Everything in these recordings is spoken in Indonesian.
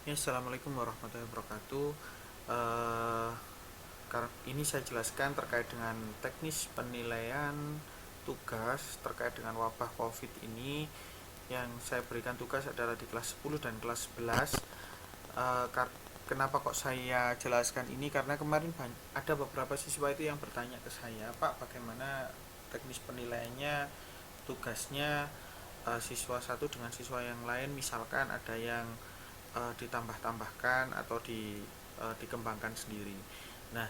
Ya, assalamualaikum warahmatullahi wabarakatuh. Eh, ini saya jelaskan terkait dengan teknis penilaian tugas terkait dengan wabah COVID ini. Yang saya berikan tugas adalah di kelas 10 dan kelas 11. Eh, Kenapa kok saya jelaskan ini? Karena kemarin ada beberapa siswa itu yang bertanya ke saya, Pak, bagaimana teknis penilaiannya, tugasnya siswa satu dengan siswa yang lain, misalkan ada yang ditambah-tambahkan atau dikembangkan sendiri. Nah,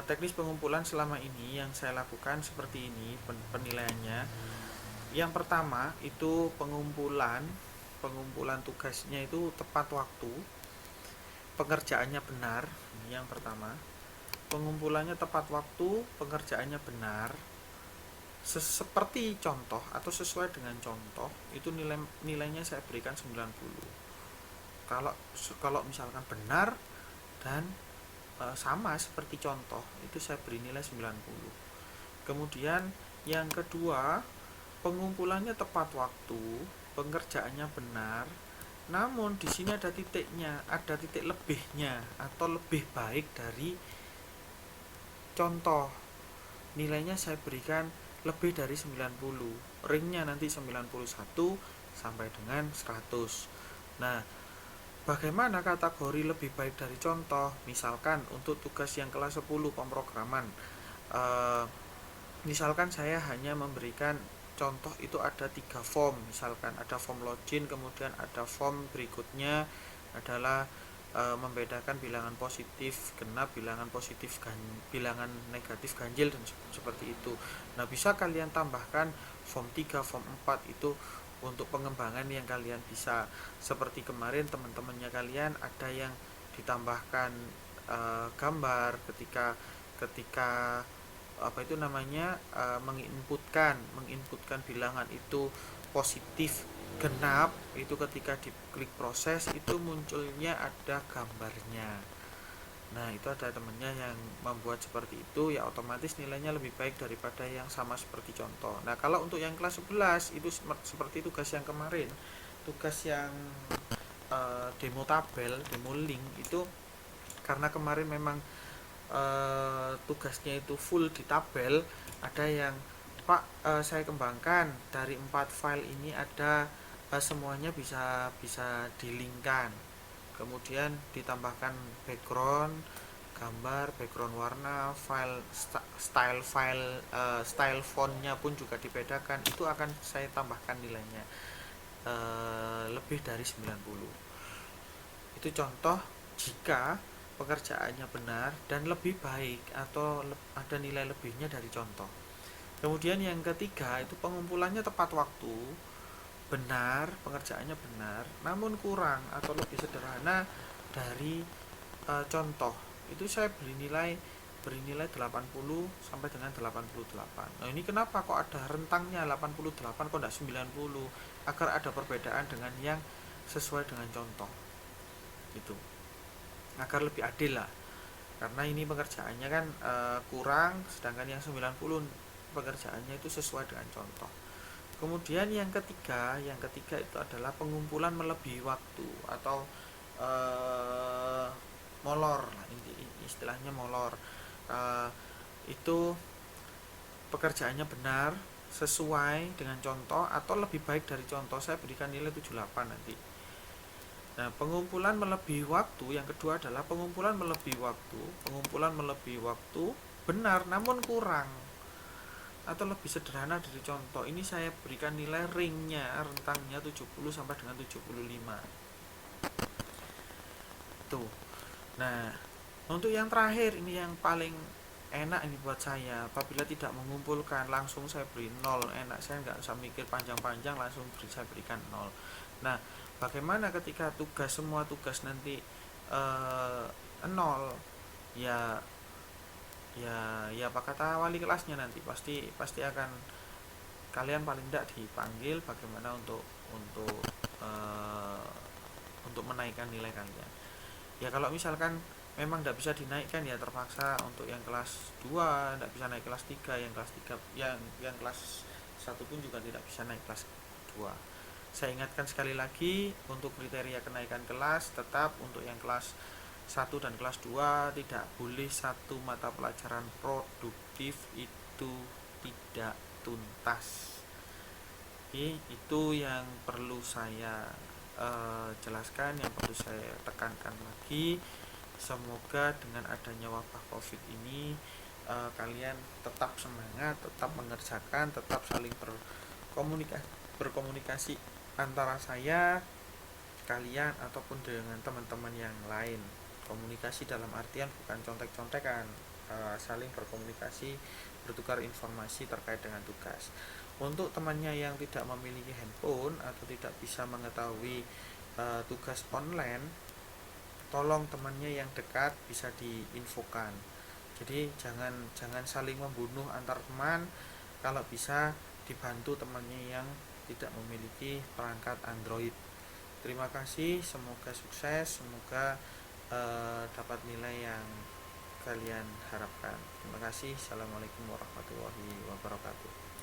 teknis pengumpulan selama ini yang saya lakukan seperti ini penilaiannya. Yang pertama itu pengumpulan tugasnya itu tepat waktu, pengerjaannya benar. Ini yang pertama. Pengumpulannya tepat waktu, pengerjaannya benar. Seperti contoh atau sesuai dengan contoh, itu nilainya saya berikan 90. Kalau kalau misalkan benar dan sama seperti contoh, itu saya beri nilai 90. Kemudian yang kedua, pengumpulannya tepat waktu, pengerjaannya benar. Namun di sini ada titiknya, ada titik lebihnya atau lebih baik dari contoh. Nilainya saya berikan lebih dari 90. Ringnya nanti 91 sampai dengan 100. Nah, bagaimana kategori lebih baik dari contoh? Misalkan untuk tugas yang kelas 10 pemrograman, misalkan saya hanya memberikan contoh, itu ada 3 form. Misalkan ada form login, kemudian ada form berikutnya adalah membedakan bilangan positif genap, bilangan positif bilangan negatif ganjil, dan seperti itu. Nah, bisa kalian tambahkan form 3, form 4 itu untuk pengembangan yang kalian bisa. Seperti kemarin teman-temannya kalian ada yang ditambahkan gambar ketika ketika apa itu namanya, menginputkan bilangan itu positif genap, itu ketika diklik proses itu munculnya ada gambarnya. Nah, itu ada temennya yang membuat seperti itu, ya otomatis nilainya lebih baik daripada yang sama seperti contoh. Nah, kalau untuk yang kelas 11 itu seperti tugas yang kemarin, tugas yang demo tabel, demo link itu, karena kemarin memang tugasnya itu full di tabel. Ada yang, Pak, saya kembangkan dari 4 file ini, ada semuanya bisa bisa dilinkkan, kemudian ditambahkan background gambar, background warna, style fontnya pun juga dibedakan. Itu akan saya tambahkan nilainya lebih dari 90. Itu contoh jika pekerjaannya benar dan lebih baik atau ada nilai lebihnya dari contoh. Kemudian yang ketiga itu pengumpulannya tepat waktu, benar, pengerjaannya benar, namun kurang atau lebih sederhana dari contoh. Itu saya beri nilai 80 sampai dengan 88. Nah, ini kenapa kok ada rentangnya 88, kok enggak 90? Agar ada perbedaan dengan yang sesuai dengan contoh. Gitu. Agar lebih adil lah. Karena ini pengerjaannya kan kurang, sedangkan yang 90 pengerjaannya itu sesuai dengan contoh. Kemudian yang ketiga itu adalah pengumpulan melebihi waktu atau molor, istilahnya molor. Uh, itu pekerjaannya benar, sesuai dengan contoh atau lebih baik dari contoh, saya berikan nilai 78 nanti. Nah, pengumpulan melebihi waktu yang kedua adalah pengumpulan melebihi waktu benar namun kurang atau lebih sederhana dari contoh. Ini saya berikan nilai rentangnya 70 sampai dengan 75. Tuh. Nah, untuk yang terakhir ini yang paling enak ini buat saya. Apabila tidak mengumpulkan, langsung saya beri 0. Enak, saya nggak usah mikir panjang-panjang, langsung saya berikan 0. Nah, bagaimana ketika semua tugas nanti 0? Ya, ya apa kata wali kelasnya nanti, pasti akan kalian paling tidak dipanggil bagaimana untuk uh, untuk menaikkan nilai kalian. Ya, kalau misalkan memang tidak bisa dinaikkan, ya terpaksa untuk yang kelas 2 tidak bisa naik kelas 3, yang kelas 3 yang kelas 1 pun juga tidak bisa naik kelas 2. Saya ingatkan sekali lagi, untuk kriteria kenaikan kelas tetap untuk yang kelas 1 dan kelas 2 tidak boleh satu mata pelajaran produktif itu tidak tuntas. Oke, itu yang perlu saya jelaskan, yang perlu saya tekankan lagi. Semoga dengan adanya wabah COVID ini kalian tetap semangat, tetap mengerjakan, tetap saling berkomunikasi antara saya, kalian ataupun dengan teman-teman yang lain. Komunikasi dalam artian bukan contek-contekan, saling berkomunikasi, bertukar informasi terkait dengan tugas. Untuk temannya yang tidak memiliki handphone atau tidak bisa mengetahui tugas online, tolong temannya yang dekat bisa diinfokan. Jadi jangan saling membunuh antar teman. Kalau bisa dibantu temannya yang tidak memiliki perangkat Android. Terima kasih, semoga sukses, semoga dapat nilai yang kalian harapkan. Terima kasih. Assalamualaikum warahmatullahi wabarakatuh.